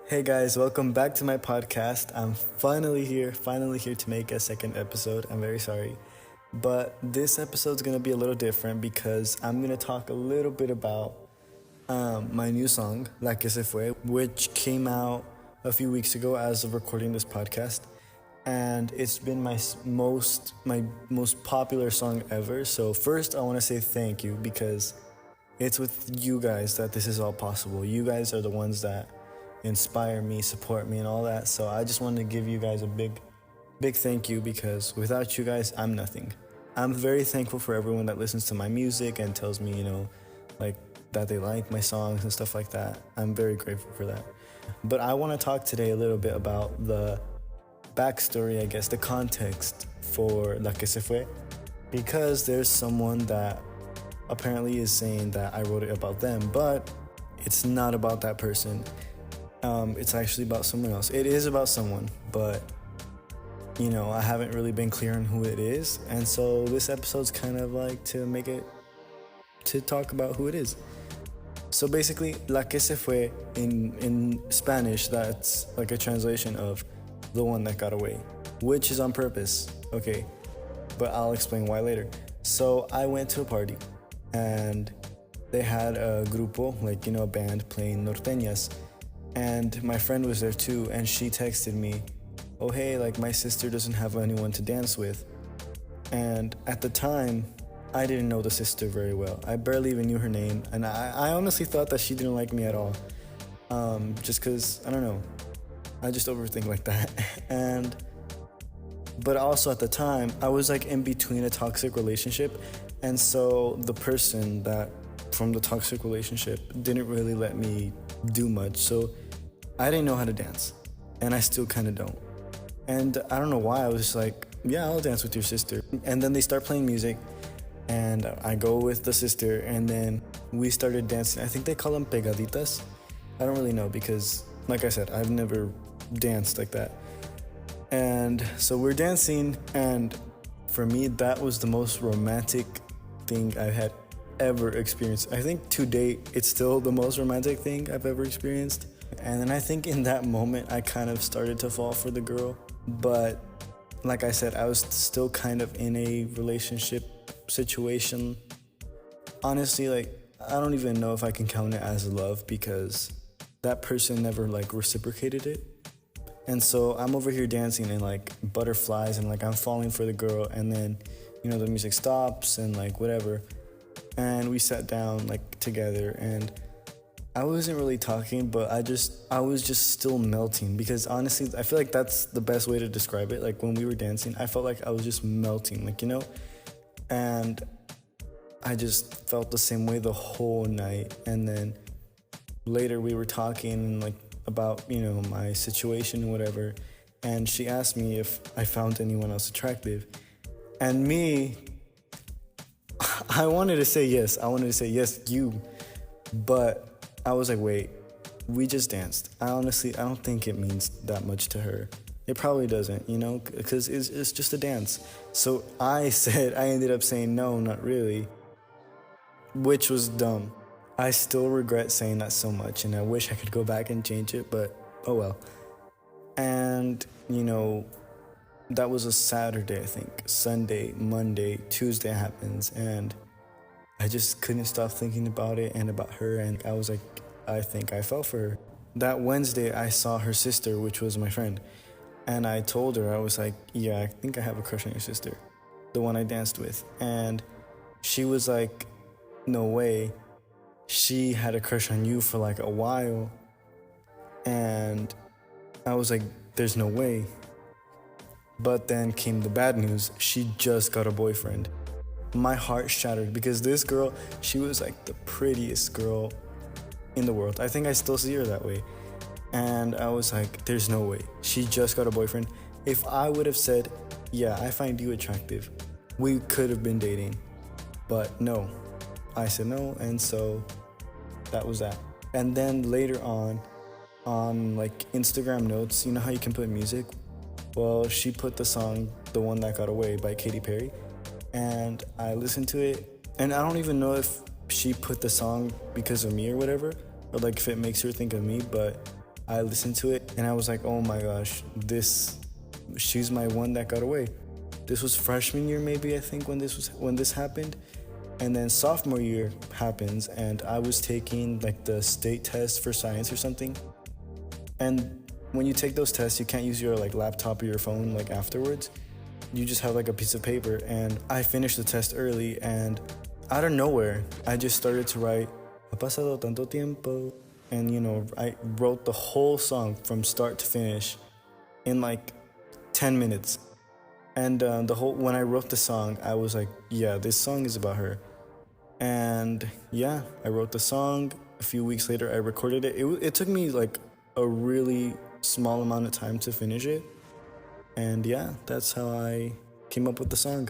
Hey guys, welcome back to my podcast. I'm finally here to make a second episode. I'm very sorry. But this episode's gonna be a little different because I'm gonna talk a little bit about my new song, Que Se Fue, which came out a few weeks ago as of recording this podcast. And it's been my most popular song ever. So first I wanna say thank you because it's with you guys that this is all possible. You guys are the ones that inspire me, support me, and all that. So I just wanted to give you guys a big thank you because without you guys, I'm nothing. I'm very thankful for everyone that listens to my music and tells me, like that they like my songs and stuff like that. I'm very grateful for that. But I want to talk today a little bit about the backstory, I guess, the context for Que Se Fue, because there's someone that apparently is saying that I wrote it about them, but it's not about that person. It's actually about someone else. It is about someone, but I haven't really been clear on who it is, and so this episode's kind of like to talk about who it is. So basically, La Que Se Fue in Spanish, that's like a translation of the one that got away, which is on purpose, okay, but I'll explain why later. So I went to a party, and they had a grupo, like a band playing norteñas. And my friend was there too, and she texted me, oh hey, like my sister doesn't have anyone to dance with. And at the time, I didn't know the sister very well. I barely even knew her name, and I honestly thought that she didn't like me at all. Just cause, I don't know, I just overthink like that. But also at the time, I was like in between a toxic relationship, and so the person that from the toxic relationship didn't really let me do much, so I didn't know how to dance, and I still kind of don't. And I don't know why, I was just like, yeah, I'll dance with your sister. And then they start playing music, and I go with the sister, and then we started dancing. I think they call them pegaditas. I don't really know because, like I said, I've never danced like that. And so we're dancing, and for me, that was the most romantic thing I had ever experienced. I think to date, it's still the most romantic thing I've ever experienced. And then I think in that moment, I kind of started to fall for the girl. But like I said, I was still kind of in a relationship situation. Honestly, like, I don't even know if I can count it as love because that person never like reciprocated it. And so I'm over here dancing and like butterflies and like I'm falling for the girl, and then the music stops and like whatever. And we sat down like together, and I wasn't really talking, but I was just still melting, because honestly, I feel like that's the best way to describe it. Like when we were dancing, I felt like I was just melting, and I just felt the same way the whole night. And then later we were talking like about, my situation and whatever. And she asked me if I found anyone else attractive, and me, I wanted to say yes. I wanted to say yes, you. But I was like, wait, we just danced. I don't think it means that much to her. It probably doesn't, because it's just a dance. So I ended up saying no, not really, which was dumb. I still regret saying that so much, and I wish I could go back and change it, but oh well. And, that was a Saturday, I think. Sunday, Monday, Tuesday happens, and I just couldn't stop thinking about it and about her, and I was like, I think I fell for her. That Wednesday, I saw her sister, which was my friend, and I told her, I was like, yeah, I think I have a crush on your sister, the one I danced with. And she was like, no way. She had a crush on you for like a while. And I was like, there's no way. But then came the bad news. She just got a boyfriend. My heart shattered because this girl, she was like the prettiest girl in the world. I think I still see her that way. And I was like, there's no way. She just got a boyfriend. If I would have said, yeah, I find you attractive, we could have been dating. But no, I said no, and so that was that. And then later on like Instagram notes, you know how you can put music? Well, she put the song The One That Got Away by Katy Perry, and I listened to it, and I don't even know if she put the song because of me or whatever, or like if it makes her think of me, but I listened to it and I was like, oh my gosh, she's my one that got away. This was freshman year, maybe, I think, when this happened. And then sophomore year happens, and I was taking like the state test for science or something. And when you take those tests, you can't use your like laptop or your phone like afterwards. You just have like a piece of paper. And I finished the test early, and out of nowhere, I just started to write "Ha pasado tanto tiempo," and I wrote the whole song from start to finish in like 10 minutes. And when I wrote the song, I was like, yeah, this song is about her. And yeah, I wrote the song. A few weeks later, I recorded it. It took me like a really small amount of time to finish it. And yeah, that's how I came up with the song.